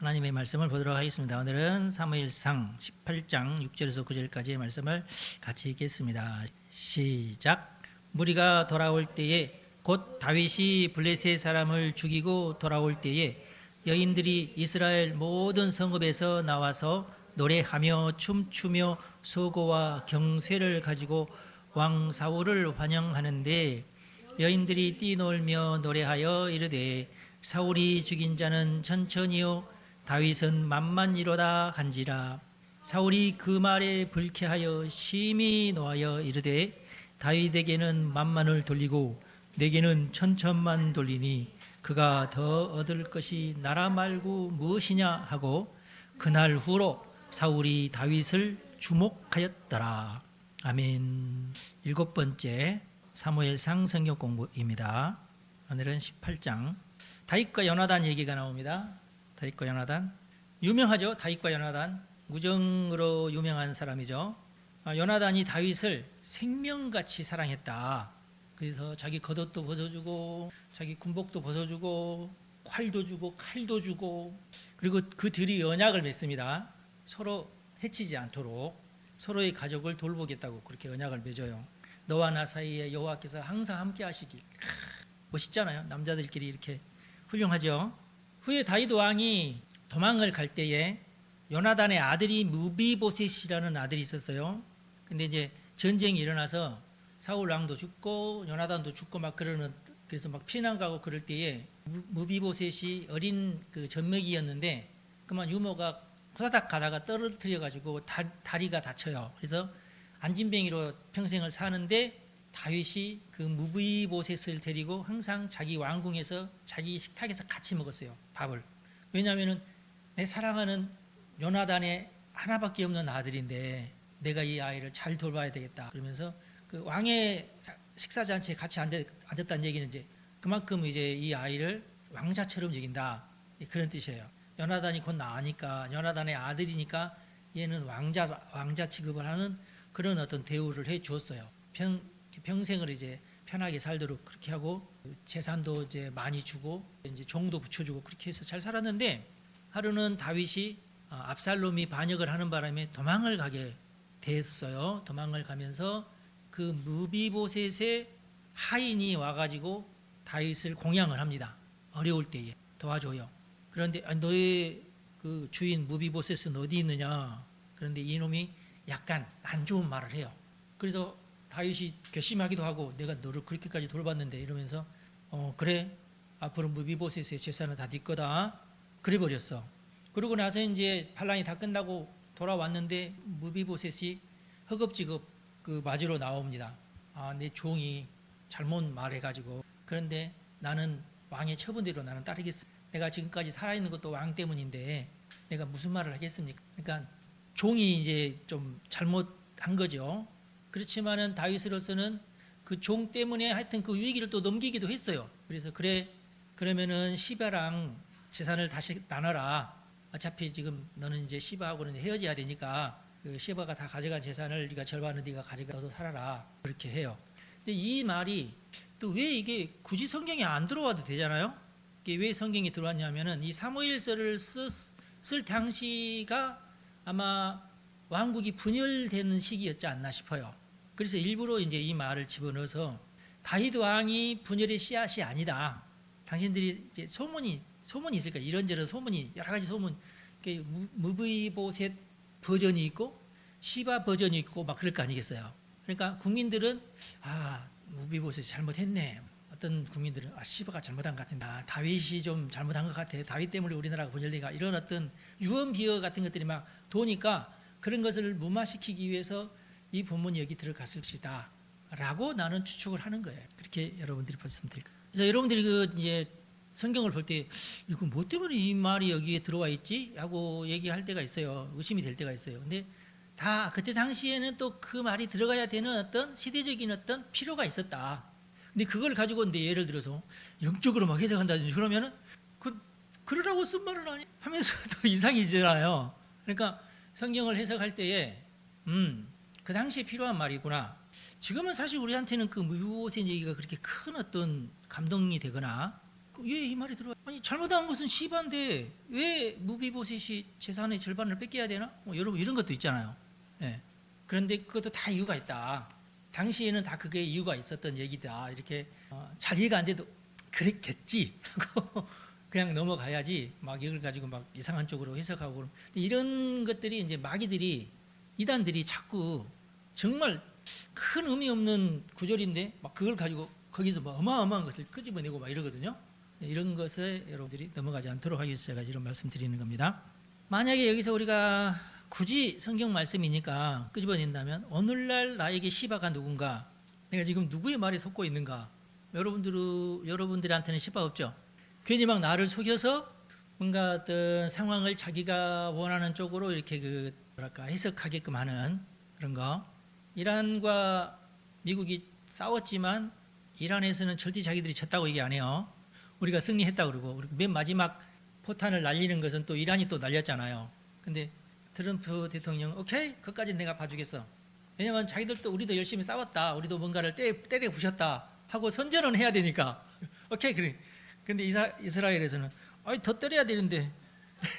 하나님의 말씀을 보도록 하겠습니다. 오늘은 사무엘상 18장 6절에서 9절까지의 말씀을 같이 읽겠습니다. 시작. 무리가 돌아올 때에 곧 다윗이 블레셋 사람을 죽이고 돌아올 때에 여인들이 이스라엘 모든 성읍에서 나와서 노래하며 춤추며 소고와 경쇠를 가지고 왕 사울을 환영하는데 여인들이 뛰놀며 노래하여 이르되 사울이 죽인 자는 천천히요 다윗은 만만이로다 한지라. 사울이 그 말에 불쾌하여 심히 노하여 이르되 다윗에게는 만만을 돌리고 내게는 천천만 돌리니 그가 더 얻을 것이 나라 말고 무엇이냐 하고 그날 후로 사울이 다윗을 주목하였더라. 아멘. 7번째 사무엘상 성경 공부입니다. 오늘은 18장 다윗과 요나단 얘기가 나옵니다. 다윗과 요나단 유명하죠. 다윗과 요나단 무정으로 유명한 사람이죠. 요나단이 다윗을 생명같이 사랑했다. 그래서 자기 겉옷도 벗어주고 자기 군복도 벗어주고 활도 주고 칼도 주고 그리고 그 둘이 언약을 맺습니다. 서로 해치지 않도록 서로의 가족을 돌보겠다고 그렇게 언약을 맺어요. 너와 나 사이에 여호와께서 항상 함께 하시길. 멋있잖아요. 남자들끼리 이렇게 훌륭하죠. 후에 다윗 왕이 도망을 갈 때에 요나단의 아들이 무비보셋이라는 아들이 있었어요. 근데 이제 전쟁이 일어나서 사울 왕도 죽고 요나단도 죽고 막 그래서 막 피난 가고 그럴 때에 무비보셋이 어린 그 젖먹이였는데 그만 유모가 후다닥 가다가 떨어뜨려 가지고 다리가 다쳐요. 그래서 안진뱅이로 평생을 사는데 다윗이 그 무비보셋을 데리고 항상 자기 왕궁에서 자기 식탁에서 같이 먹었어요. 밥을. 왜냐하면 내 사랑하는 요나단의 하나밖에 없는 아들인데 내가 이 아이를 잘 돌봐야 되겠다. 그러면서 그 왕의 식사 잔치에 같이 앉았다는 얘기는 이제 그만큼 이제 이 아이를 왕자처럼 여긴다. 그런 뜻이에요. 요나단이 곧 나으니까 요나단의 아들이니까 얘는 왕자 취급을 하는 그런 어떤 대우를 해 주었어요. 평생을 이제 편하게 살도록 그렇게 하고 재산도 이제 많이 주고 이제 종도 붙여주고 그렇게 해서 잘 살았는데 하루는 다윗이 압살롬이 반역을 하는 바람에 도망을 가게 됐어요. 도망을 가면서 그 무비보셋의 하인이 와가지고 다윗을 공양을 합니다. 어려울 때에 도와줘요. 그런데 너의 그 주인 무비보셋은 어디 있느냐? 그런데 이놈이 약간 안 좋은 말을 해요. 그래서 다윗이 괘씸하기도 하고 내가 너를 그렇게까지 돌봤는데 이러면서 그래 앞으로 무비보셋의 재산은 다 네 거다. 그래 버렸어. 그러고 나서 이제 반란이 다 끝나고 돌아왔는데 무비보셋이 허겁지겁 그 맞으러 나옵니다. 내 종이 잘못 말해가지고 그런데 나는 왕의 처분대로 나는 따르겠어. 내가 지금까지 살아있는 것도 왕 때문인데 내가 무슨 말을 하겠습니까? 그러니까 종이 이제 좀 잘못한 거죠. 그렇지만은 다윗으로서는 그 종 때문에 하여튼 그 위기를 또 넘기기도 했어요. 그래서 그래 그러면은 시바랑 재산을 다시 나눠라. 어차피 지금 너는 이제 시바하고는 헤어져야 되니까 그 시바가 다 가져간 재산을 네가 절반은 네가 가져가 너도 살아라. 그렇게 해요. 근데 이 말이 또 왜 이게 굳이 성경에 안 들어와도 되잖아요. 이게 왜 성경에 들어왔냐면은 이 사무엘서를 쓸 당시가 아마 왕국이 분열되는 시기였지 않나 싶어요. 그래서 일부러 이제 이 말을 집어넣어서 다윗 왕이 분열의 씨앗이 아니다. 당신들이 이제 소문이 있을 거예요. 이런저런 소문이 여러 가지 소문. 무비보셋 버전이 있고 시바 버전이 있고 막 그럴 거 아니겠어요. 그러니까 국민들은 무비보셋이 잘못했네. 어떤 국민들은 시바가 잘못한 것 같은데 다윗이 좀 잘못한 것 같아. 다윗 때문에 우리나라가 분열되가 이런 어떤 유언비어 같은 것들이 막 도니까 그런 것을 무마시키기 위해서 이 본문이 여기 들어갔을 것이다 라고 나는 추측을 하는 거예요. 그렇게 여러분들이 보시면 될 거예요. 그래서 여러분들이 그 이제 성경을 볼 때 이거 뭐 때문에 이 말이 여기에 들어와 있지? 하고 얘기할 때가 있어요. 의심이 될 때가 있어요. 근데 다 그때 당시에는 또 그 말이 들어가야 되는 어떤 시대적인 어떤 필요가 있었다. 근데 그걸 가지고 이제 예를 들어서 영적으로 막 해석한다든지 그러면은 그러라고 쓴 말은 아니 하면서 또 이상해지잖아요. 그러니까 성경을 해석할 때에 그 당시에 필요한 말이구나. 지금은 사실 우리한테는 그 무비보셋 얘기가 그렇게 큰 어떤 감동이 되거나 왜 이 말이 들어? 아니 잘못한 것은 시바인데 왜 무비보셋이 재산의 절반을 뺏겨야 되나? 여러분 이런 것도 있잖아요. 예. 그런데 그것도 다 이유가 있다. 당시에는 다 그게 이유가 있었던 얘기다. 이렇게 잘 이해가 안 돼도 그랬겠지 하고 그냥 넘어가야지. 막 이걸 가지고 막 이상한 쪽으로 해석하고 이런 것들이 이제 마귀들이 이단들이 자꾸 정말 큰 의미 없는 구절인데 막 그걸 가지고 거기서 막 어마어마한 것을 끄집어내고 막 이러거든요. 이런 것에 여러분들이 넘어가지 않도록 하기 위해서 제가 이런 말씀 드리는 겁니다. 만약에 여기서 우리가 굳이 성경 말씀이니까 끄집어낸다면 오늘날 나에게 시바가 누군가, 내가 지금 누구의 말에 속고 있는가? 여러분들한테는 시바 없죠? 괜히 막 나를 속여서 뭔가 어떤 상황을 자기가 원하는 쪽으로 이렇게 해석하게끔 하는 그런 거. 이란과 미국이 싸웠지만 이란에서는 절대 자기들이 졌다고 얘기 안 해요. 우리가 승리했다고 그러고, 맨 마지막 포탄을 날리는 것은 또 이란이 또 날렸잖아요. 근데 트럼프 대통령 오케이, 그것까지 내가 봐주겠어. 왜냐면 자기들도 우리도 열심히 싸웠다, 우리도 뭔가를 때려 부셨다 하고 선전은 해야 되니까 오케이 그래. 근데 이스라엘에서는 더 때려야 되는데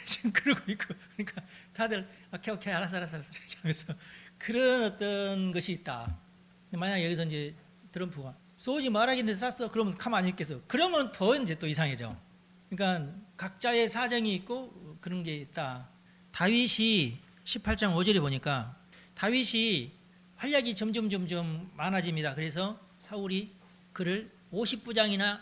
지금 그러고 있고, 그러니까 다들 오케이 알았어 이렇게 하면서 그런 어떤 것이 있다. 만약 여기서 이제 트럼프가 쏘지 말아야겠는데 쐈어, 그러면 가만히 있겠어. 그러면 더 이제 또 이상해져. 그러니까 각자의 사정이 있고 그런 게 있다. 다윗이 18장 5절에 보니까 다윗이 활약이 점점 많아집니다. 그래서 사울이 그를 50부장이나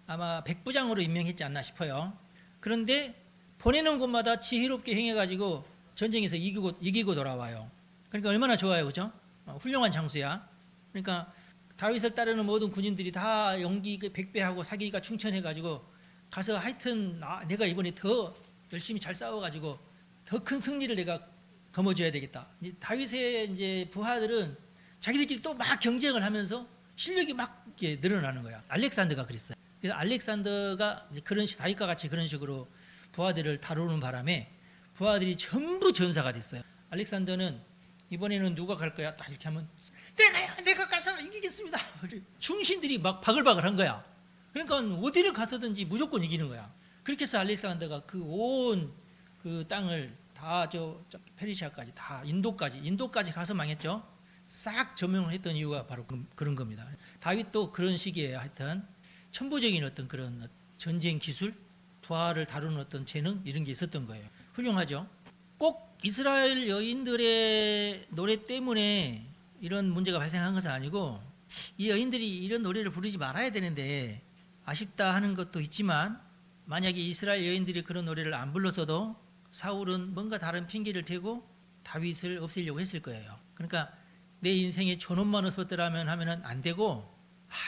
아마 100부장으로 임명했지 않나 싶어요. 그런데 보내는 곳마다 지혜롭게 행해가지고 전쟁에서 이기고 돌아와요. 그러니까 얼마나 좋아요, 그죠? 훌륭한 장수야. 그러니까 다윗을 따르는 모든 군인들이 다 용기 100배하고 사기가 충천해가지고 가서 하여튼 내가 이번에 더 열심히 잘 싸워가지고 더 큰 승리를 내가 거머쥐어야 되겠다. 이제 다윗의 이제 부하들은 자기들끼리 또 막 경쟁을 하면서 실력이 막 늘어나는 거야. 알렉산더가 그랬어요. 그래서 알렉산더가 이제 다윗과 같이 그런 식으로 부하들을 다루는 바람에 부하들이 전부 전사가 됐어요. 알렉산더는 이번에는 누가 갈 거야? 딱 이렇게 하면 내가 가서 이기겠습니다. 충신들이 막 바글바글한 거야. 그러니까 어디를 가서든지 무조건 이기는 거야. 그렇게 해서 알렉산더가 그 온 그 땅을 다 저 페르시아까지 다 인도까지 가서 망했죠. 싹 점령을 했던 이유가 바로 그런 겁니다. 다윗도 그런 시기에 하여튼 천부적인 어떤 그런 전쟁 기술, 부하를 다루는 어떤 재능 이런 게 있었던 거예요. 훌륭하죠. 꼭 이스라엘 여인들의 노래 때문에 이런 문제가 발생한 것은 아니고 이 여인들이 이런 노래를 부르지 말아야 되는데 아쉽다 하는 것도 있지만, 만약에 이스라엘 여인들이 그런 노래를 안 불렀어도 사울은 뭔가 다른 핑계를 대고 다윗을 없애려고 했을 거예요. 그러니까 내 인생에 존엄만 없었더라면 하면은 안 되고,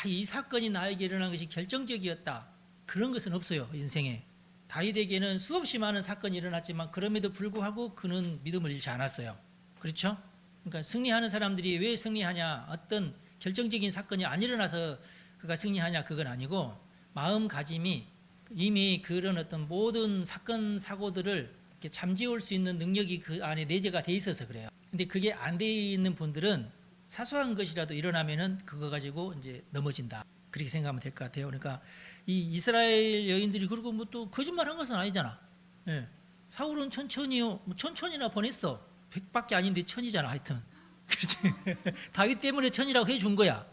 이 사건이 나에게 일어난 것이 결정적이었다, 그런 것은 없어요. 인생에 다윗에게는 수없이 많은 사건이 일어났지만 그럼에도 불구하고 그는 믿음을 잃지 않았어요. 그렇죠? 그러니까 승리하는 사람들이 왜 승리하냐, 어떤 결정적인 사건이 안 일어나서 그가 승리하냐, 그건 아니고 마음가짐이 이미 그런 어떤 모든 사건 사고들을 이렇게 잠재울 수 있는 능력이 그 안에 내재가 돼 있어서 그래요. 근데 그게 안 돼 있는 분들은 사소한 것이라도 일어나면은 그거 가지고 이제 넘어진다, 그렇게 생각하면 될 것 같아요. 그러니까 이 이스라엘 여인들이 그리고 뭐 또 거짓말한 것은 아니잖아. 예. 사울은 천천히요, 뭐 천천히나 보냈어. 100밖에 아닌데 천이잖아. 하여튼 그렇지. 다윗 때문에 천이라고 해준 거야.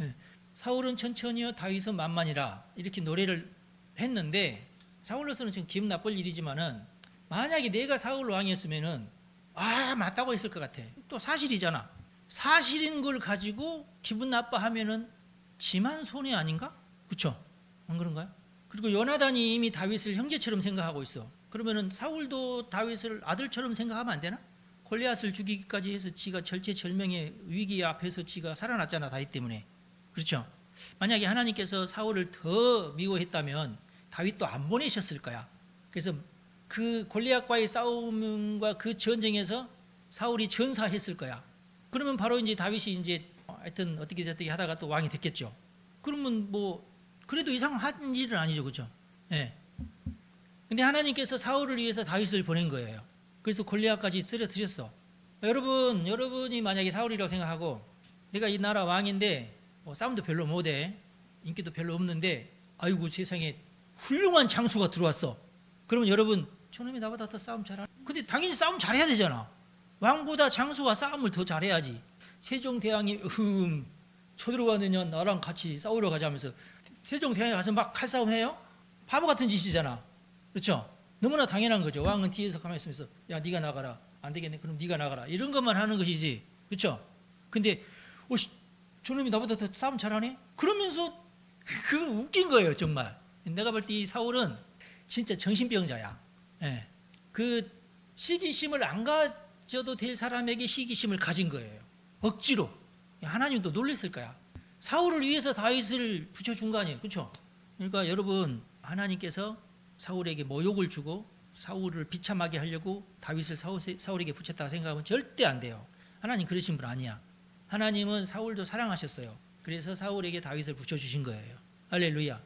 예. 사울은 천천히요, 다윗은 만만이라, 이렇게 노래를 했는데 사울로서는 지금 기분 나쁠 일이지만은 만약에 내가 사울 왕이었으면은 맞다고 했을 것 같아. 또 사실이잖아. 사실인 걸 가지고 기분 나빠하면은 지만 손해 아닌가? 그렇죠? 안 그런가요? 그리고 요나단이 이미 다윗을 형제처럼 생각하고 있어. 그러면은 사울도 다윗을 아들처럼 생각하면 안 되나? 골리앗을 죽이기까지 해서 지가 절체절명의 위기 앞에서 지가 살아났잖아, 다윗 때문에. 그렇죠? 만약에 하나님께서 사울을 더 미워했다면 다윗도 안 보내셨을 거야. 그래서 그 골리앗과의 싸움과 그 전쟁에서 사울이 전사했을 거야. 그러면 바로 이제 다윗이 이제 하여튼 어떻게 하다가 또 왕이 됐겠죠. 그러면 뭐 그래도 이상한 일은 아니죠, 그렇죠? 예. 근데 하나님께서 사울을 위해서 다윗을 보낸 거예요. 그래서 골리앗까지 쓰러뜨렸어. 여러분이 만약에 사울이라고 생각하고 내가 이 나라 왕인데 싸움도 별로 못해, 인기도 별로 없는데 아이고 세상에 훌륭한 장수가 들어왔어. 그러면 여러분, 저놈이 나보다 더 싸움 잘하네. 근데 당연히 싸움 잘해야 되잖아. 왕보다 장수가 싸움을 더 잘해야지. 세종대왕이 쳐들어가느냐 나랑 같이 싸우러 가자면서 세종대왕이 가서 막 칼싸움 해요? 바보 같은 짓이잖아. 그렇죠? 너무나 당연한 거죠. 왕은 뒤에서 가만히 있으면서 야 네가 나가라. 안 되겠네. 그럼 네가 나가라. 이런 것만 하는 것이지. 그렇죠? 근데 저놈이 나보다 더 싸움 잘하네? 그러면서 그건 웃긴 거예요. 정말. 내가 볼 때 이 사울은 진짜 정신병자야. 예. 그 시기심을 안 가져도 될 사람에게 시기심을 가진 거예요. 억지로. 하나님도 놀랬을 거야. 사울을 위해서 다윗을 붙여준 거 아니에요. 그렇죠? 그러니까 여러분, 하나님께서 사울에게 모욕을 주고 사울을 비참하게 하려고 다윗을 사울에게 붙였다고 생각하면 절대 안 돼요. 하나님 그러신 분 아니야. 하나님은 사울도 사랑하셨어요. 그래서 사울에게 다윗을 붙여주신 거예요. 할렐루야.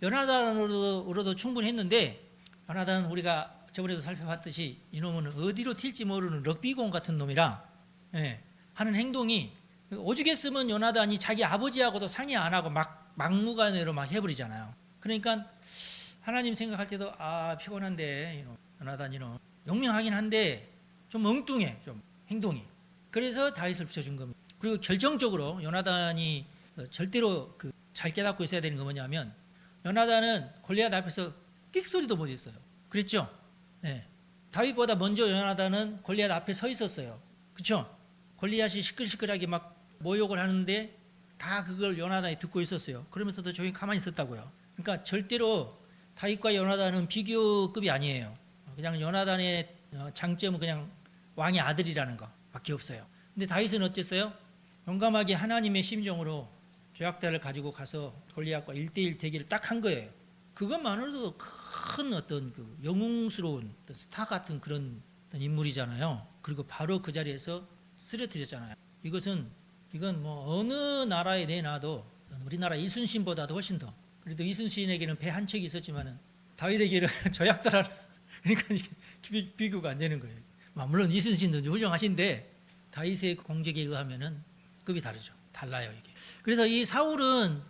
요나단으로도 충분했는데, 요나단은 우리가 저번에도 살펴봤듯이 이놈은 어디로 튈지 모르는 럭비공 같은 놈이라 하는 행동이, 오죽했으면 요나단이 자기 아버지하고도 상의 안 하고 막무가내로 막 해버리잖아요. 그러니까 하나님 생각할 때도 피곤한데 요나단 이놈 영명하긴 한데 좀 엉뚱해, 좀 행동이. 그래서 다윗을 붙여준 겁니다. 그리고 결정적으로 요나단이 절대로 잘 깨닫고 있어야 되는 거 뭐냐면, 요나단은 골리앗 앞에서 끽소리도 못 했어요. 그랬죠? 네. 다윗보다 먼저 요나단은 골리앗 앞에 서 있었어요. 그렇죠? 골리앗이 시끌시끌하게 막 모욕을 하는데 다 그걸 요나단이 듣고 있었어요. 그러면서도 조용히 가만히 있었다고요. 그러니까 절대로 다윗과 요나단은 비교급이 아니에요. 그냥 요나단의 장점은 그냥 왕의 아들이라는 거밖에 없어요. 근데 다윗은 어땠어요? 용감하게 하나님의 심정으로 조약대를 가지고 가서 골리앗과 1대1 대결을 딱 한 거예요. 그것만으로도 큰 어떤 영웅스러운 어떤 스타 같은 그런 인물이잖아요. 그리고 바로 그 자리에서 쓰러뜨렸잖아요. 이건 뭐 어느 나라에 내놔도 우리나라 이순신보다도 훨씬 더, 그래도 이순신에게는 배 한 척이 있었지만은 다윗에게는 조약달 하나, 그러니까 이게 비교가 안 되는 거예요. 물론 이순신도 훌륭하신데 다윗의 공적에 의하면은 급이 다르죠. 달라요, 이게. 그래서 이 사울은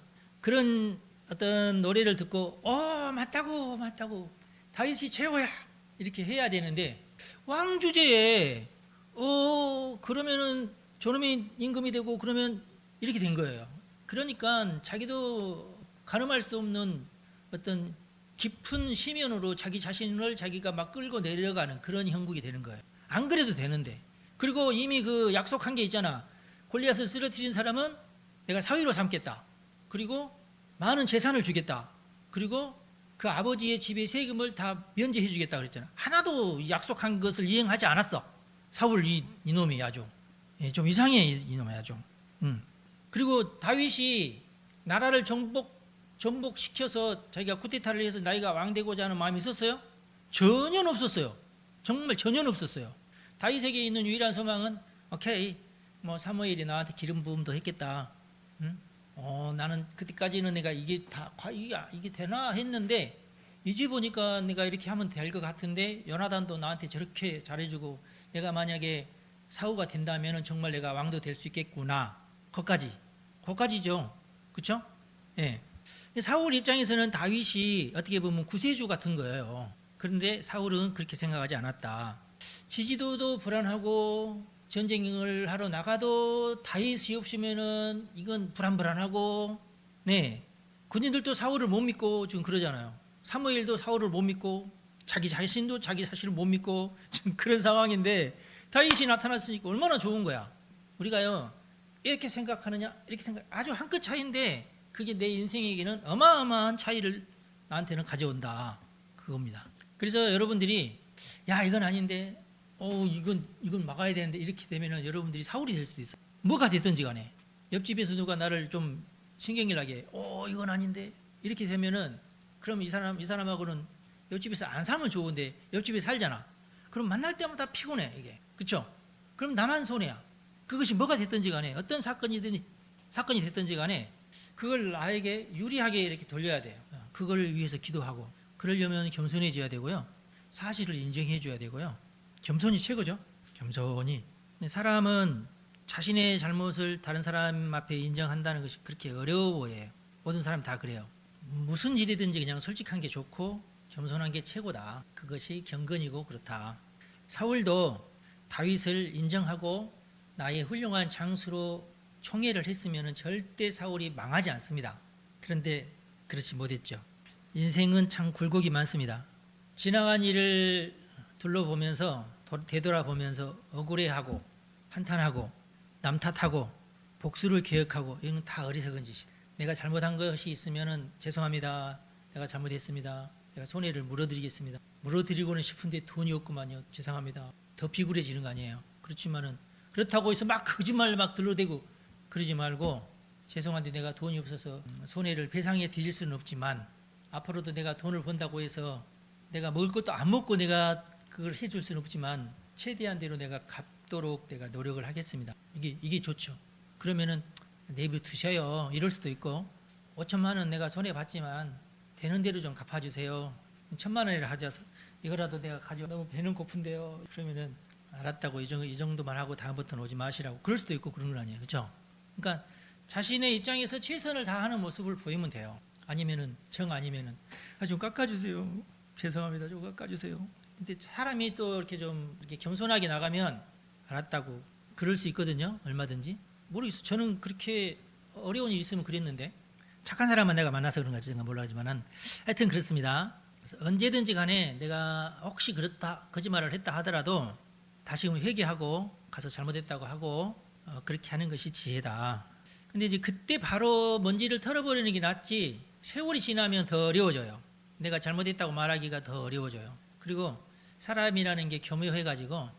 그런 어떤 노래를 듣고 맞다고 다윗이 최고야 이렇게 해야 되는데, 왕 주제에 그러면은 저놈이 임금이 되고 그러면 이렇게 된 거예요. 그러니까 자기도 가늠할 수 없는 어떤 깊은 심연으로 자기 자신을 자기가 막 끌고 내려가는 그런 형국이 되는 거예요. 안 그래도 되는데. 그리고 이미 약속한 게 있잖아. 골리앗을 쓰러뜨린 사람은 내가 사위로 삼겠다. 그리고 많은 재산을 주겠다. 그리고 그 아버지의 집의 세금을 다 면제해 주겠다 그랬잖아. 하나도 약속한 것을 이행하지 않았어. 사울 이놈이 아주 좀 이상해, 이놈이 아주. 그리고 다윗이 나라를 정복시켜서 자기가 쿠데타를 해서 나이가 왕 되고자 하는 마음이 있었어요? 전혀 없었어요. 정말 전혀 없었어요. 다윗에게 있는 유일한 소망은 오케이, 뭐 사무엘이 나한테 기름 부음도 했겠다. 나는 그때까지는 내가 이게 되나 했는데 이제 보니까 내가 이렇게 하면 될 것 같은데 요나단도 나한테 저렇게 잘해주고 내가 만약에 사후가 된다면 정말 내가 왕도 될 수 있겠구나. 거기까지죠. 그렇죠? 예. 사울 입장에서는 다윗이 어떻게 보면 구세주 같은 거예요. 그런데 사울은 그렇게 생각하지 않았다. 지지도도 불안하고 전쟁을 하러 나가도 다윗이 없으면은 이건 불안하고, 군인들도 사울을 못 믿고 지금 그러잖아요. 사무엘도 사울을 못 믿고 자기 자신도 자기 사실을 못 믿고 지금 그런 상황인데 다윗이 나타났으니까 얼마나 좋은 거야. 우리가요 이렇게 생각하느냐 이렇게 생각, 아주 한 끗 차이인데 그게 내 인생에게는 어마어마한 차이를 나한테는 가져온다, 그겁니다. 그래서 여러분들이 이건 아닌데 이건 막아야 되는데 이렇게 되면은 여러분들이 사울이 될 수도 있어요. 뭐가 됐든지 간에 옆집에서 누가 나를 좀 신경질 나게 이건 아닌데 이렇게 되면은 그럼 이 사람하고는 옆집에서 안 살면 좋은데 옆집에 살잖아. 그럼 만날 때마다 피곤해, 이게. 그렇죠? 그럼 나만 손해야. 그것이 뭐가 됐든지 간에 어떤 사건이 됐든지 간에 그걸 나에게 유리하게 이렇게 돌려야 돼요. 그걸 위해서 기도하고, 그러려면 겸손해져야 되고요. 사실을 인정해 줘야 되고요. 겸손이 최고죠. 겸손히. 사람은 자신의 잘못을 다른 사람 앞에 인정한다는 것이 그렇게 어려워 보여요. 모든 사람 다 그래요. 무슨 일이든지 그냥 솔직한 게 좋고 겸손한 게 최고다. 그것이 경건이고 그렇다. 사울도 다윗을 인정하고 나의 훌륭한 장수로 총애를 했으면 절대 사울이 망하지 않습니다. 그런데 그렇지 못했죠. 인생은 참 굴곡이 많습니다. 지나간 일을 둘러보면서 되돌아보면서 억울해하고 한탄하고 남 탓하고 복수를 계획하고 이건 다 어리석은 짓이다. 내가 잘못한 것이 있으면 죄송합니다. 내가 잘못했습니다. 제가 손해를 물어드리겠습니다. 물어드리고는 싶은데 돈이 없구만요. 죄송합니다. 더 비굴해지는 거 아니에요. 그렇지만은 그렇다고 해서 막 거짓말 막 들러대고 그러지 말고 죄송한데 내가 돈이 없어서 손해를 배상해 드릴 수는 없지만 앞으로도 내가 돈을 번다고 해서 내가 먹을 것도 안 먹고 내가 그걸 해줄 수는 없지만 최대한대로 내가 갚도록 내가 노력을 하겠습니다. 이게 좋죠. 그러면은 내비두셔요. 이럴 수도 있고 5천만 원 내가 손해 봤지만 되는 대로 좀 갚아주세요. 1,000만 원이라 하자. 이거라도 내가 가지고 너무 배는 고픈데요. 그러면은 알았다고 이 정도만 하고 다음부터는 오지 마시라고 그럴 수도 있고 그런 건 아니에요. 그렇죠? 그러니까 자신의 입장에서 최선을 다하는 모습을 보이면 돼요. 아니면은 아니면은 좀 깎아주세요. 죄송합니다. 좀 깎아주세요. 근데 사람이 또 이렇게 좀 이렇게 겸손하게 나가면 알았다고 그럴 수 있거든요. 얼마든지. 모르겠어. 저는 그렇게 어려운 일 있으면 그랬는데 착한 사람만 내가 만나서 그런 건지 몰라지만은 하여튼 그렇습니다. 그래서 언제든지 간에 내가 혹시 그렇다 거짓말을 했다 하더라도 다시금 회개하고 가서 잘못했다고 하고 그렇게 하는 것이 지혜다. 근데 이제 그때 바로 먼지를 털어버리는 게 낫지 세월이 지나면 더 어려워져요. 내가 잘못했다고 말하기가 더 어려워져요. 그리고 사람이라는 게 교묘해가지고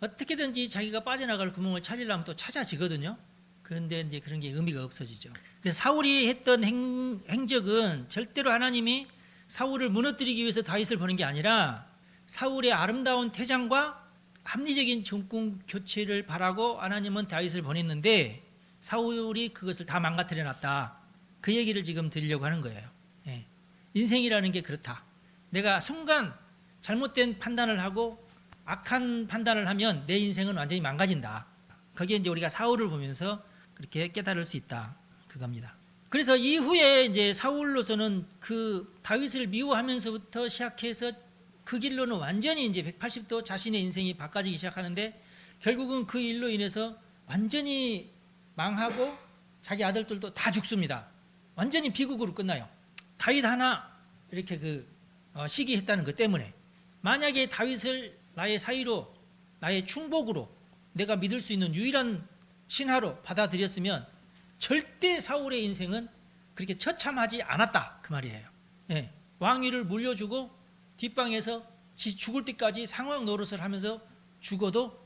어떻게든지 자기가 빠져나갈 구멍을 찾으려면 또 찾아지거든요. 그런데 이제 그런 게 의미가 없어지죠. 그래서 사울이 했던 행적은 절대로 하나님이 사울을 무너뜨리기 위해서 다윗을 보낸 게 아니라 사울의 아름다운 태장과 합리적인 정권 교체를 바라고 하나님은 다윗을 보냈는데 사울이 그것을 다 망가뜨려 놨다. 그 얘기를 지금 드리려고 하는 거예요. 예. 인생이라는 게 그렇다. 내가 순간 잘못된 판단을 하고 악한 판단을 하면 내 인생은 완전히 망가진다. 거기에 이제 우리가 사울을 보면서 그렇게 깨달을 수 있다. 그겁니다. 그래서 이후에 이제 사울로서는 그 다윗을 미워하면서부터 시작해서 그 길로는 완전히 이제 180도 자신의 인생이 바꿔지기 시작하는데 결국은 그 일로 인해서 완전히 망하고 자기 아들들도 다 죽습니다. 완전히 비극으로 끝나요. 다윗 하나 이렇게 시기했다는 것 때문에 만약에 다윗을 나의 사위로 나의 충복으로 내가 믿을 수 있는 유일한 신하로 받아들였으면 절대 사울의 인생은 그렇게 처참하지 않았다 그 말이에요. 예. 왕위를 물려주고 뒷방에서 지 죽을 때까지 상황 노릇을 하면서 죽어도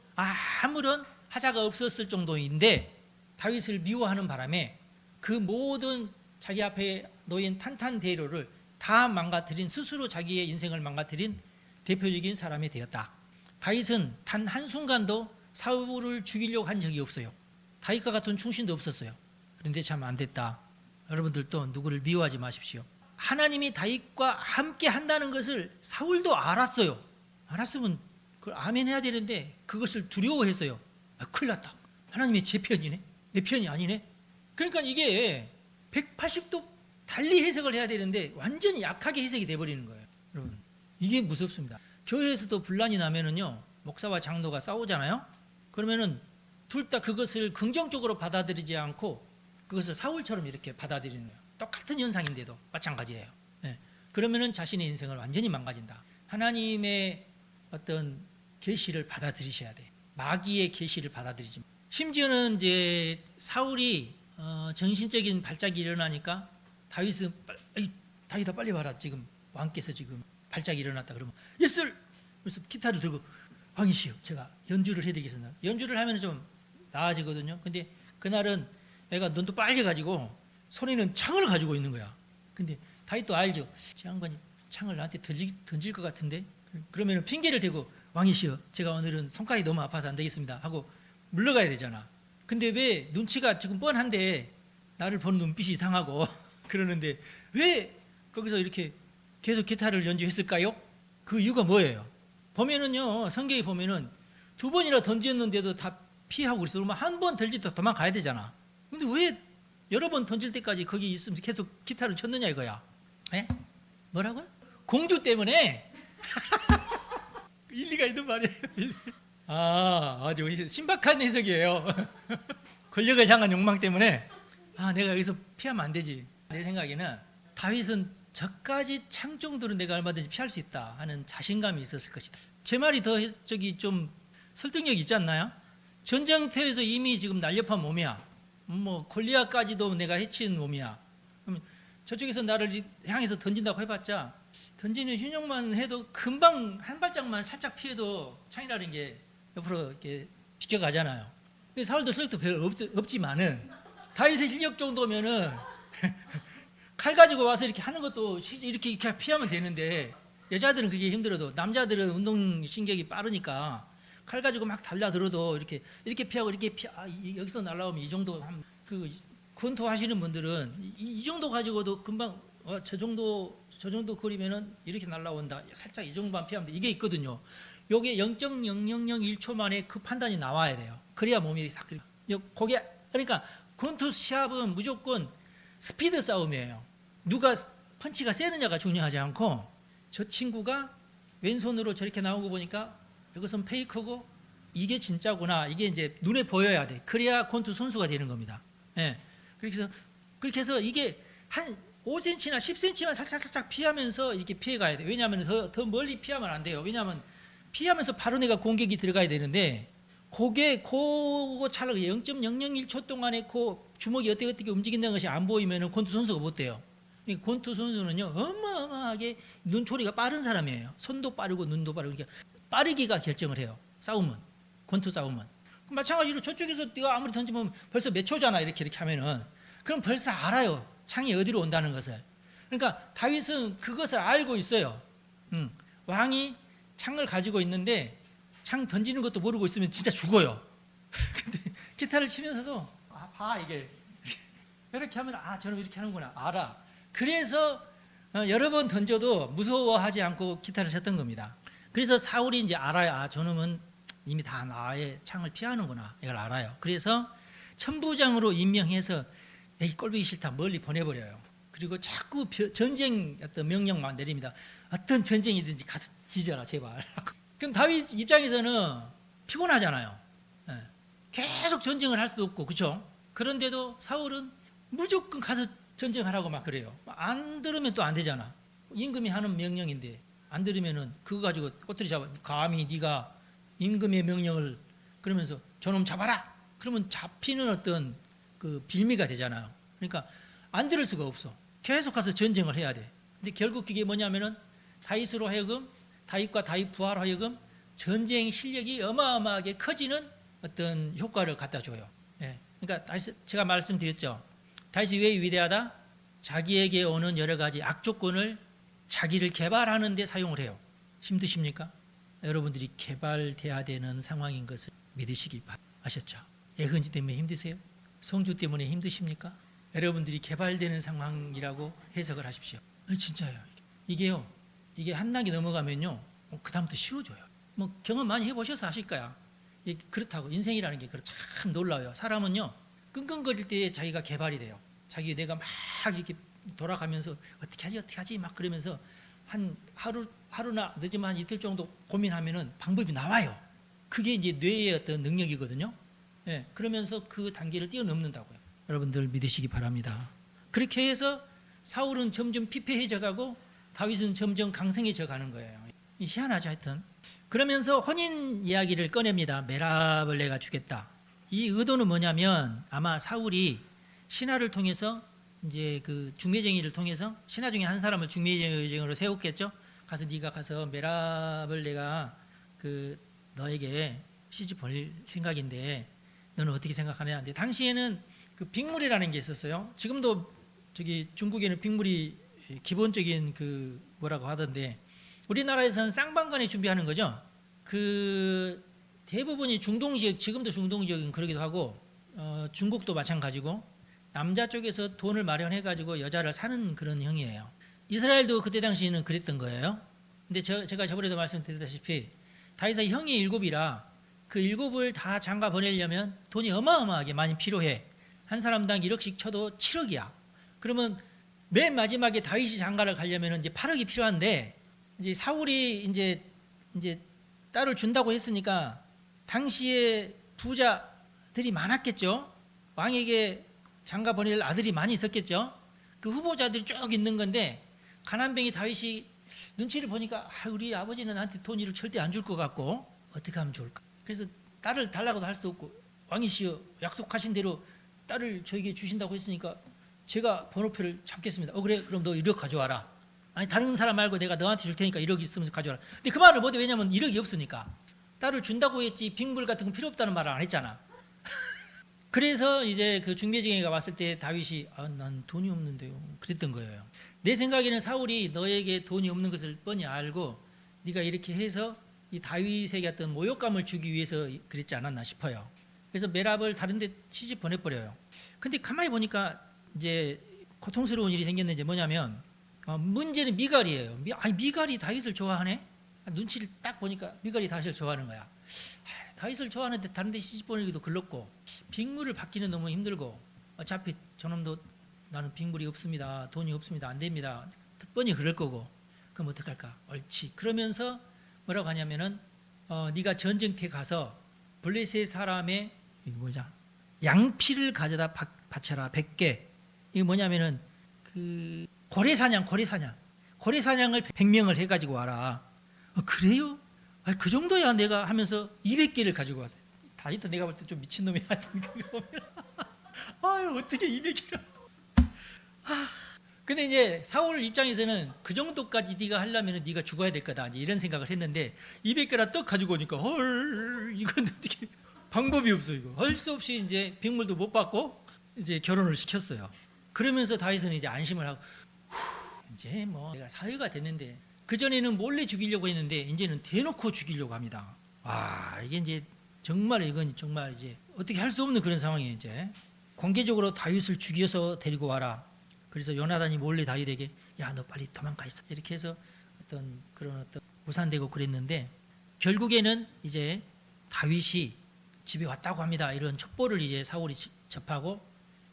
아무런 하자가 없었을 정도인데 다윗을 미워하는 바람에 그 모든 자기 앞에 놓인 탄탄대로를 다 망가뜨린 스스로 자기의 인생을 망가뜨린 대표적인 사람이 되었다. 다윗은 단 한순간도 사울을 죽이려고 한 적이 없어요. 다윗과 같은 충신도 없었어요. 그런데 참 안 됐다. 여러분들도 누구를 미워하지 마십시오. 하나님이 다윗과 함께 한다는 것을 사울도 알았어요. 알았으면 그걸 아멘 해야 되는데 그것을 두려워했어요. 큰일 났다. 하나님이 제 편이네. 내 편이 아니네. 그러니까 이게 180도 달리 해석을 해야 되는데 완전히 약하게 해석이 돼버리는 거예요. 여러분 이게 무섭습니다. 교회에서도 분란이 나면은요 목사와 장로가 싸우잖아요. 그러면은 둘 다 그것을 긍정적으로 받아들이지 않고 그것을 사울처럼 이렇게 받아들이는 거예요. 똑같은 현상인데도 마찬가지예요. 네. 그러면은 자신의 인생을 완전히 망가진다. 하나님의 어떤 계시를 받아들이셔야 돼. 마귀의 계시를 받아들이지. 심지어는 이제 사울이 정신적인 발작이 일어나니까 다윗은 다윗아 빨리 와라. 지금 왕께서 지금 발작이 일어났다. 그러면 예스. 그래서 기타를 들고 왕이시여 제가 연주를 해드리겠습니다. 연주를 하면 좀 나아지거든요. 근데 그날은 애가 눈도 빨개가지고 손에는 창을 가지고 있는 거야. 근데 다윗도 알죠. 저 양반이 창을 나한테 던질 것 같은데 그러면 핑계를 대고 왕이시여 제가 오늘은 손가락이 너무 아파서 안 되겠습니다 하고 물러가야 되잖아. 근데 왜 눈치가 지금 뻔한데 나를 보는 눈빛이 이상하고 그러는데 왜 거기서 이렇게 계속 기타를 연주했을까요? 그 이유가 뭐예요? 보면은요 성경에 보면은 2번이나 던졌는데도 다 피하고 그래서 그러면 한 번 던질 때 도망가야 되잖아. 근데 왜 여러 번 던질 때까지 거기 있으면서 계속 기타를 쳤느냐 이거야. 예? 뭐라고요? 공주 때문에. 일리가 있는 말이에요. 아주 신박한 해석이에요. 권력을 향한 욕망 때문에 내가 여기서 피하면 안 되지. 내 생각에는 다윗은 저까지 창 정도는 내가 얼마든지 피할 수 있다 하는 자신감이 있었을 것이다. 제 말이 더 좀 설득력 있지 않나요? 전쟁터에서 이미 지금 날렵한 몸이야. 골리앗까지도 내가 해친 몸이야. 그럼 저쪽에서 나를 향해서 던진다고 해봤자 던지는 신용만 해도 금방 한 발짝만 살짝 피해도 창이라는 게 옆으로 이렇게 비켜가잖아요. 사울도 실력도 별로 없지만은 다윗의 실력 정도면은 칼 가지고 와서 이렇게 하는 것도 이렇게 피하면 되는데, 여자들은 그게 힘들어도 남자들은 운동 신경이 빠르니까 칼 가지고 막 달려들어도 이렇게 피하고 여기서 날라오면 이 정도 그 권투 하시는 분들은 이 정도 가지고도 금방 저 정도 거리면은 이렇게 날라온다. 살짝 이 정도만 피하면 돼. 이게 있거든요. 요게 0.0001초 만에 그 판단이 나와야 돼요. 그래야 몸이 싹 거기. 그러니까 권투 시합은 무조건 스피드 싸움이에요. 누가 펀치가 세느냐가 중요하지 않고, 저 친구가 왼손으로 저렇게 나온 거 보니까 이것은 페이크고 이게 진짜구나, 이게 이제 눈에 보여야 돼. 그래야 권투 선수가 되는 겁니다. 예. 그렇게 해서 이게 한 5cm나 10cm만 살짝 피하면서 이렇게 피해가야 돼. 왜냐하면 더 멀리 피하면 안 돼요. 왜냐하면 피하면서 바로 내가 공격이 들어가야 되는데, 그거 찰나가 0.001초 동안에 그 주먹이 어떻게 움직인다는 것이 안 보이면 권투 선수가 못 돼요. 권투 선수는요, 어마어마하게 눈초리가 빠른 사람이에요. 손도 빠르고 눈도 빠르고. 그러니까 빠르기가 결정을 해요. 싸움은, 권투 싸움은. 마찬가지로 저쪽에서 네가 아무리 던지면 벌써 몇 초잖아, 이렇게 하면은. 그럼 벌써 알아요, 창이 어디로 온다는 것을. 그러니까 다윗은 그것을 알고 있어요. 왕이 창을 가지고 있는데 창 던지는 것도 모르고 있으면 진짜 죽어요. 근데 기타를 치면서도 봐, 이게 이렇게 하면 저놈 이렇게 하는구나, 알아. 그래서 여러 번 던져도 무서워하지 않고 기타를 쳤던 겁니다. 그래서 사울이 이제 알아요. 저놈은 이미 다 나의 창을 피하는구나, 이걸 알아요. 그래서 천부장으로 임명해서 에이, 꼴보기 싫다, 멀리 보내버려요. 그리고 자꾸 전쟁 어떤 명령만 내립니다. 어떤 전쟁이든지 가서 뒤져라, 제발. 그럼 다윗 입장에서는 피곤하잖아요. 계속 전쟁을 할 수도 없고, 그렇죠? 그런데도 사울은 무조건 가서 전쟁하라고 막 그래요. 안 들으면 또 안 되잖아. 임금이 하는 명령인데 안 들으면은 그거 가지고 꼬투리 잡아. 감히 네가 임금의 명령을, 그러면서 저놈 잡아라, 그러면 잡히는 어떤 그 빌미가 되잖아요. 그러니까 안 들을 수가 없어. 계속 가서 전쟁을 해야 돼. 근데 결국 그게 뭐냐면은 다윗으로 하여금, 다윗과 다윗 부하로 하여금 전쟁 실력이 어마어마하게 커지는 어떤 효과를 갖다 줘요. 그러니까 제가 말씀드렸죠. 다윗이 왜 위대하다? 자기에게 오는 여러 가지 악조건을 자기를 개발하는 데 사용을 해요. 힘드십니까? 여러분들이 개발돼야 되는 상황인 것을 믿으시기 바라셨죠. 예언지 때문에 힘드세요? 성주 때문에 힘드십니까? 여러분들이 개발되는 상황이라고 해석을 하십시오. 진짜요. 이게 한 단계 넘어가면요, 그 다음부터 쉬워져요. 경험 많이 해보셔서 아실 거야. 그렇다고 인생이라는 게 참 놀라워요. 사람은요, 끙끙거릴 때에 자기가 개발이 돼요. 내가 막 이렇게 돌아가면서 어떻게 하지 막 그러면서 한 하루나 늦으면 한 이틀 정도 고민하면은 방법이 나와요. 그게 이제 뇌의 어떤 능력이거든요. 그러면서 그 단계를 뛰어넘는다고요. 여러분들 믿으시기 바랍니다. 그렇게 해서 사울은 점점 피폐해져 가고 다윗은 점점 강성해져 가는 거예요. 희한하죠, 하여튼. 그러면서 혼인 이야기를 꺼냅니다. 메랍을 내가 주겠다. 이 의도는 뭐냐면, 아마 사울이 신하를 통해서, 이제 그 중매쟁이를 통해서 신하 중에 한 사람을 중매쟁이로 세웠겠죠. 가서 네가 가서 메랍을 내가 너에게 시집 보낼 생각인데 너는 어떻게 생각하냐. 근데 당시에는 그 빅물이라는 게 있었어요. 지금도 저기 중국에는 빅물이 기본적인 그 뭐라고 하던데, 우리나라에서는 쌍방간에 준비하는 거죠. 그 대부분이 중동 지역, 지금도 중동 지역은 그러기도 하고, 중국도 마찬가지고 남자 쪽에서 돈을 마련해 가지고 여자를 사는 그런 형이에요. 이스라엘도 그때 당시에는 그랬던 거예요. 근데 제가 저번에도 말씀드렸다시피 다윗의 형이 7이라 그 7을 다 장가 보내려면 돈이 어마어마하게 많이 필요해. 한 사람당 1억씩 쳐도 7억이야. 그러면 맨 마지막에 다윗이 장가를 가려면 이제 8억이 필요한데 이제 사울이 이제 딸을 준다고 했으니까 당시에 부자들이 많았겠죠. 왕에게 장가 보낼 아들이 많이 있었겠죠. 그 후보자들이 쭉 있는 건데 가난뱅이 다윗이 눈치를 보니까 우리 아버지는 나한테 돈을 절대 안 줄 것 같고 어떻게 하면 좋을까. 그래서 딸을 달라고도 할 수도 없고 왕이시여 약속하신 대로 딸을 저에게 주신다고 했으니까 제가 번호표를 잡겠습니다. 그래 그럼 너 1억 가져와라. 아니 다른 사람 말고 내가 너한테 줄 테니까 1억 있으면 가져와라. 근데 그 말을 못해. 왜냐면 1억이 없으니까. 딸을 준다고 했지 빅물 같은 건 필요 없다는 말을 안 했잖아. 그래서 이제 그 중매쟁이가 왔을 때 다윗이 난 돈이 없는데요 그랬던 거예요. 내 생각에는 사울이 너에게 돈이 없는 것을 뻔히 알고 네가 이렇게 해서 이 다윗에게 어떤 모욕감을 주기 위해서 그랬지 않았나 싶어요. 그래서 메랍을 다른 데 시집 보내버려요. 근데 가만히 보니까 이제 고통스러운 일이 생겼는데 뭐냐면 문제는 미갈이에요. 미갈이 다윗을 좋아하네. 눈치를 딱 보니까 미갈이 다윗을 좋아하는 거야. 다윗을 좋아하는데 다른 데 시집 보내기도 글렀고 빅물을 받기는 너무 힘들고 어차피 저놈도 나는 빅물이 없습니다. 돈이 없습니다. 안 됩니다. 뻔히 그럴 거고 그럼 어떡할까? 옳지. 그러면서 뭐라고 하냐면은 네가 전쟁터에 가서 블레셋 사람의 양피를 가져다 바쳐라 100개. 이게 뭐냐면은 그 고래사냥을 100명을 해가지고 와라. 그래요? 그 정도야 내가 하면서 200개를 가지고 왔어요. 다윗도 내가 볼 때 좀 미친놈이 하여튼 보면 어떻게 200개를 근데 이제 사울 입장에서는 그 정도까지 네가 하려면 네가 죽어야 될 거다 이제 이런 생각을 했는데 200개나 떡 가지고 오니까 이건 어떻게 방법이 없어. 이거 할 수 없이 이제 빅물도 못 받고 이제 결혼을 시켰어요. 그러면서 다윗은 이제 안심을 하고 이제 뭐 내가 사회가 됐는데 그전에는 몰래 죽이려고 했는데 이제는 대놓고 죽이려고 합니다. 이게 이제 이건 정말 이제 어떻게 할 수 없는 그런 상황이에요. 이제 공개적으로 다윗을 죽여서 데리고 와라. 그래서 요나단이 몰래 다윗에게 야 너 빨리 도망가 있어 이렇게 해서 어떤 무산되고 그랬는데 결국에는 이제 다윗이 집에 왔다고 합니다. 이런 첩보를 이제 사울이 접하고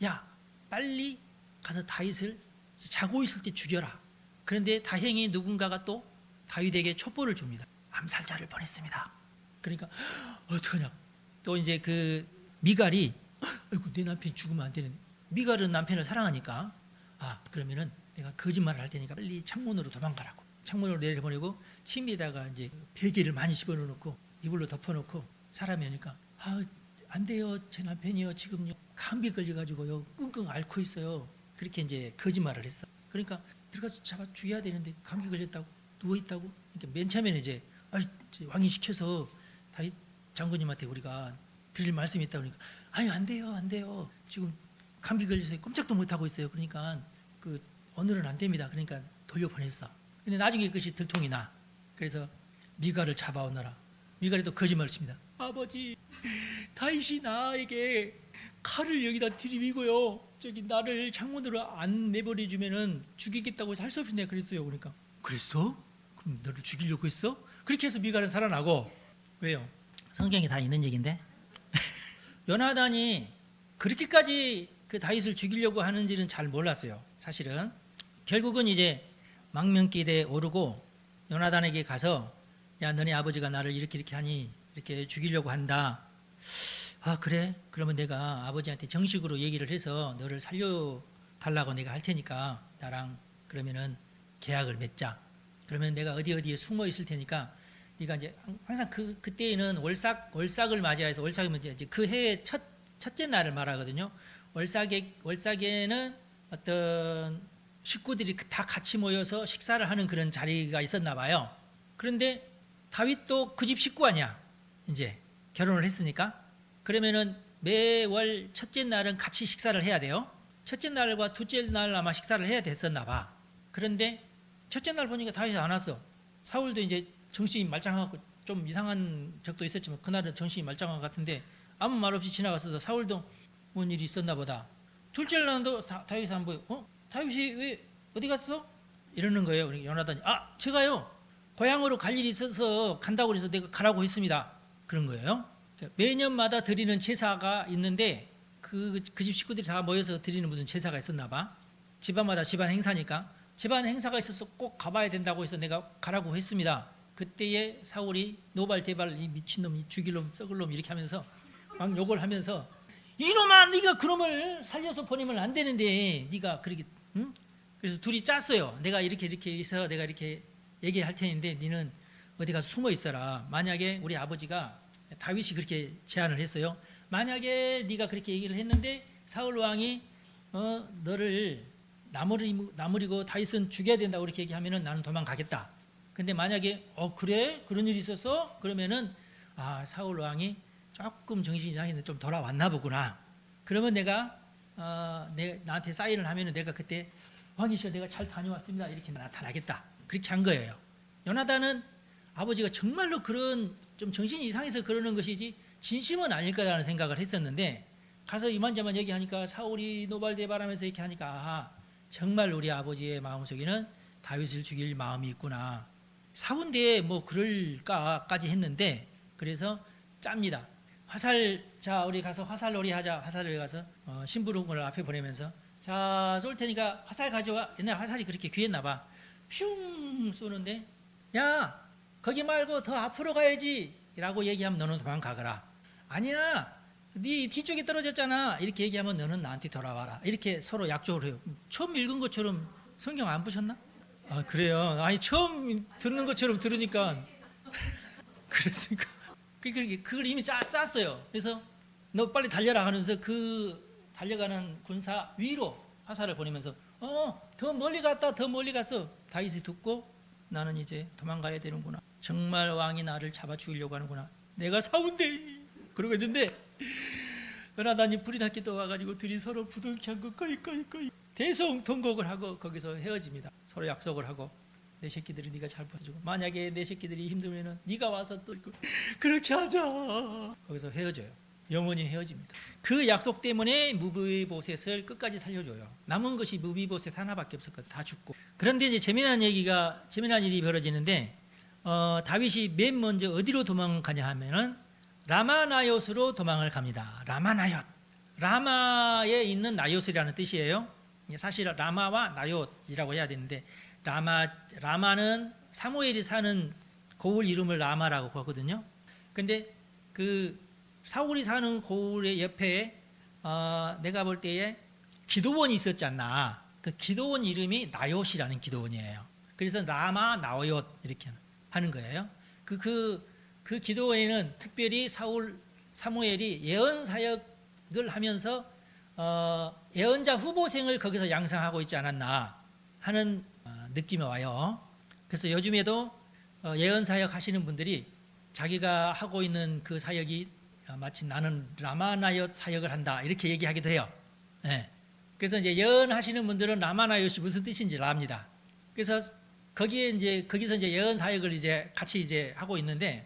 야 빨리 가서 다윗을 자고 있을 때 죽여라. 그런데 다행히 누군가가 또 다윗에게 첩보를 줍니다. 암살자를 보냈습니다. 그러니까 어떡하냐. 또 이제 그 미갈이 아이고 내 남편이 죽으면 안 되는. 미갈은 남편을 사랑하니까 그러면은 내가 거짓말을 할 테니까 빨리 창문으로 도망가라고. 창문으로 내려보내고 침에다가 이제 베개를 많이 집어넣고 이불로 덮어놓고 사람이 오니까 안 돼요. 제 남편이요 지금요 감기 걸려가지고요 끙끙 앓고 있어요. 그렇게 이제 거짓말을 했어. 그러니까 들어가서 잡아 죽여야 되는데 감기 걸렸다고 누워 있다고. 그러니까 맨 처음에는 이제 왕이 시켜서 다윗 장군님한테 우리가 드릴 말씀이 있다고 그러니까 안 돼요 지금 감기 걸려서 꼼짝도 못 하고 있어요. 그러니까 오늘은 안 됩니다. 그러니까 돌려보냈어. 근데 나중에 그것이 들통이 나. 그래서 미갈을 잡아오너라. 미갈이 또 거짓말을 칩니다. 아버지 다윗이 나에게 칼을 여기다 들이미고요 저기 나를 창문으로 안 내버려 주면은 죽이겠다고 해서 할 수 없이 내가 그랬어요. 그러니까 그랬어? 그럼 너를 죽이려고 했어? 그렇게 해서 미갈은 살아나고. 왜요? 성경에 다 있는 얘기인데 요나단이 그렇게까지 그 다윗을 죽이려고 하는지는 잘 몰랐어요. 사실은 결국은 이제 망명길에 오르고 요나단에게 가서 야 너네 아버지가 나를 이렇게 하니 이렇게 죽이려고 한다. 그래? 그러면 내가 아버지한테 정식으로 얘기를 해서 너를 살려달라고 내가 할 테니까 나랑 그러면은 계약을 맺자. 그러면 내가 어디에 숨어 있을 테니까 네가 이제 항상 그때에는 월삭을 맞이해서 월삭이면 이제 그 해의 첫째 날을 말하거든요. 월삭에는 어떤 식구들이 다 같이 모여서 식사를 하는 그런 자리가 있었나 봐요. 그런데 다윗도 그 집 식구 아니야. 이제 결혼을 했으니까. 그러면은 매월 첫째 날은 같이 식사를 해야 돼요. 첫째 날과 둘째 날 아마 식사를 해야 됐었나 봐. 그런데 첫째 날 보니까 다윗이 안 왔어. 사울도 이제 정신이 말짱하고 좀 이상한 적도 있었지만 그날은 정신이 말짱한 것 같은데 아무 말 없이 지나갔어도 사울도 뭔 일이 있었나 보다. 둘째 날도 다윗이 안 보여. 다윗이 왜 어디 갔어? 이러는 거예요. 그러니까 요나단이 제가요 고향으로 갈 일이 있어서 간다고 해서 내가 가라고 했습니다. 그런 거예요. 매년마다 드리는 제사가 있는데 그 집 식구들이 다 모여서 드리는 무슨 제사가 있었나 봐. 집안마다 집안 행사니까 집안 행사가 있어서 꼭 가봐야 된다고 해서 내가 가라고 했습니다. 그때에 사울이 노발대발 이 미친놈, 이 죽일 놈, 썩을 놈 이렇게 하면서 막 욕을 하면서 이놈아 네가 그놈을 살려서 보내면 안 되는데 네가 그렇게 응? 그래서 둘이 짰어요. 내가 이렇게 해서 내가 이렇게 얘기할 테는데 너는 어디 가서 숨어 있어라. 만약에 우리 아버지가 다윗이 그렇게 제안을 했어요. 만약에 네가 그렇게 얘기를 했는데 사울 왕이 너를 나무리고 다윗은 죽여야 된다 그렇게 얘기하면은 나는 도망가겠다. 근데 만약에 그래 그런 일이 있어서 그러면은 사울 왕이 조금 정신이 이상했는데 좀 돌아왔나 보구나. 그러면 내가 나한테 사인을 하면은 내가 그때 왕이시여 내가 잘 다녀왔습니다 이렇게 나타나겠다. 그렇게 한 거예요. 요나단은 아버지가 정말로 그런 좀 정신이 이상해서 그러는 것이지 진심은 아닐 거라는 생각을 했었는데 가서 이만저만 얘기하니까 사울이 노발대발하면서 이렇게 하니까 정말 우리 아버지의 마음속에는 다윗을 죽일 마음이 있구나. 사운데 뭐 그럴까까지 했는데 그래서 짭니다. 자 우리 가서 화살놀이 하자. 화살놀이 가서 심부름을 앞에 보내면서 자 쏠 테니까 화살 가져와. 옛날 화살이 그렇게 귀했나 봐. 슝 쏘는데 야 거기 말고 더 앞으로 가야지 라고 얘기하면 너는 도망가거라. 아니야 네 뒤쪽에 떨어졌잖아 이렇게 얘기하면 너는 나한테 돌아와라. 이렇게 서로 약속을 해요. 처음 읽은 것처럼 성경 안 보셨나? 그래요. 아니 처음 듣는 것처럼 들으니까 그랬으니까 그걸 이미 짰어요. 그래서 너 빨리 달려라 하면서 그 달려가는 군사 위로 화살을 보내면서 더 멀리 갔어. 다윗이 듣고 나는 이제 도망가야 되는구나. 정말 왕이 나를 잡아 죽이려고 하는구나. 내가 사운데 그러고 있는데 요나단이 불이 났게 또 와가지고 둘이 서로 부둥켜 안고 꺼이 대성통곡을 하고 거기서 헤어집니다. 서로 약속을 하고 내 새끼들이 네가 잘 봐주고 만약에 내 새끼들이 힘들면은 네가 와서 또 그렇게 하자. 거기서 헤어져요. 영원히 헤어집니다. 그 약속 때문에 무비보셋을 끝까지 살려줘요. 남은 것이 무비보셋 하나밖에 없었거든. 다 죽고. 그런데 이제 재미난 일이 벌어지는데 다윗이 맨 먼저 어디로 도망가냐 하면은 라마나옅으로 도망을 갑니다. 라마에 있는 나옅이라는 뜻이에요. 사실 라마와 나옅이라고 해야 되는데 라마는 사무엘이 사는 고을 이름을 라마라고 하거든요. 근데 그 사울이 사는 고을의 옆에 내가 볼 때에 기도원이 있었지 않나. 그 기도원 이름이 나옅이라는 기도원이에요. 그래서 라마 나옅 이렇게 하는 거예요. 그 기도원에는 특별히 사무엘이 예언 사역을 하면서 예언자 후보생을 거기서 양성하고 있지 않았나 하는 느낌이 와요. 그래서 요즘에도 예언 사역 하시는 분들이 자기가 하고 있는 그 사역이 마치 나는 라마나옅 사역을 한다 이렇게 얘기하기도 해요. 네. 그래서 이제 예언하시는 분들은 라마나옅이 무슨 뜻인지를 압니다. 그래서 거기서 이제 예언 사역을 이제 같이 이제 하고 있는데